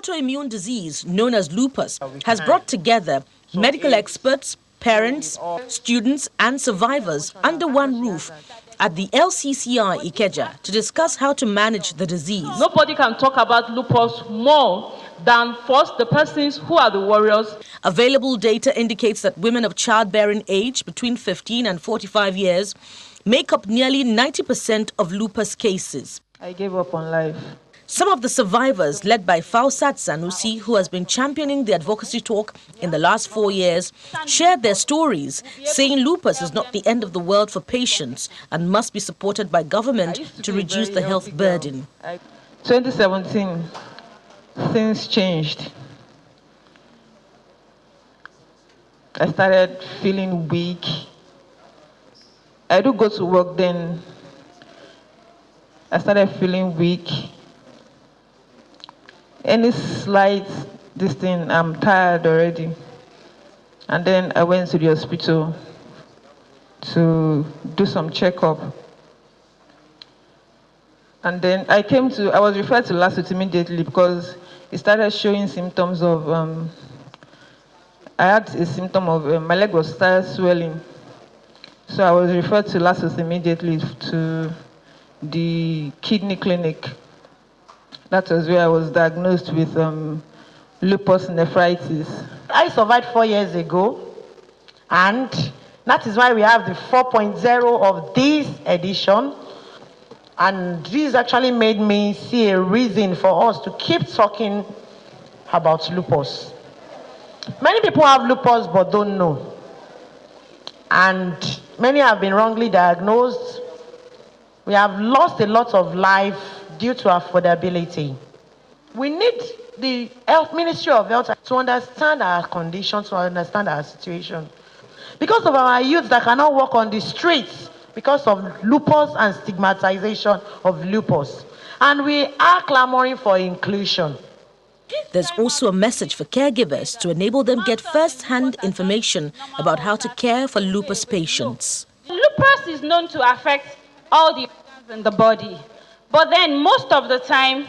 autoimmune disease known as lupus has brought together medical experts, parents, students and survivors under one roof at the LCCI Ikeja to discuss how to manage the disease. Nobody can talk about lupus more than first the persons who are the warriors. Available data indicates that women of childbearing age between 15 and 45 years make up nearly 90% of lupus cases. I gave up on life. Some of the survivors, led by Fausat Sanusi, who has been championing the advocacy talk in the last 4 years, shared their stories, saying lupus is not the end of the world for patients and must be supported by government to reduce the health burden. 2017, things changed. I started feeling weak. I do go to work then. I started feeling weak. Any slight this thing, I'm tired already. And then I went to the hospital to do some checkup. And then I was referred to Lupus immediately because it started showing symptoms of, I had a symptom of, my leg was started swelling. So I was referred to Lupus immediately to the kidney clinic. That was where I was diagnosed with lupus nephritis. I survived 4 years ago, and that is why we have the 4.0 of this edition. And this actually made me see a reason for us to keep talking about lupus. Many people have lupus but don't know. And many have been wrongly diagnosed. We have lost a lot of life due to affordability. We need the Ministry of Health to understand our condition, to understand our situation. Because of our youth that cannot walk on the streets because of lupus and stigmatization of lupus. And we are clamoring for inclusion. There's also a message for caregivers to enable them get first-hand information about how to care for lupus patients. Lupus is known to affect all the organs in the body. But then most of the time,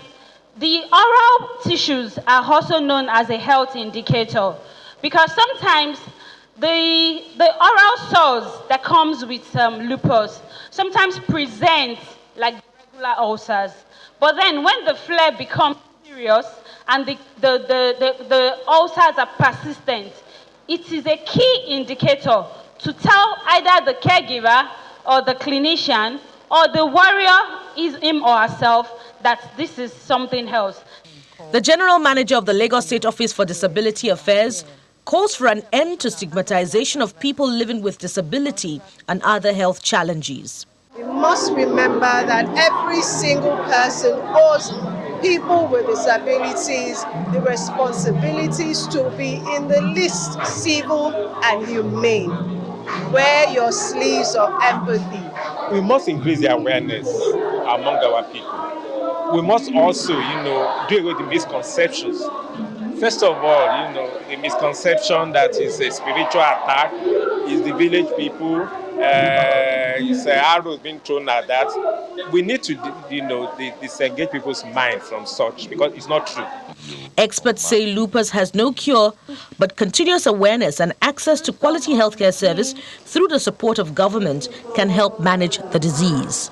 the oral tissues are also known as a health indicator, because sometimes the oral sores that comes with lupus sometimes present like regular ulcers. But then when the flare becomes serious and the ulcers are persistent, it is a key indicator to tell either the caregiver or the clinician or the warrior, is him or herself, that this is something else. The General Manager of the Lagos State Office for Disability Affairs calls for an end to stigmatization of people living with disability and other health challenges. We must remember that every single person owes people with disabilities the responsibilities to be in the least civil and humane. Wear your sleeves of empathy. We must increase the awareness among our people. We must also, do away with the misconceptions. First of all, the misconception that is a spiritual attack is the village people. It's arrows being thrown at that. We need to, disengage people's mind from such, because it's not true. Experts say lupus has no cure, but continuous awareness and access to quality healthcare service through the support of government can help manage the disease.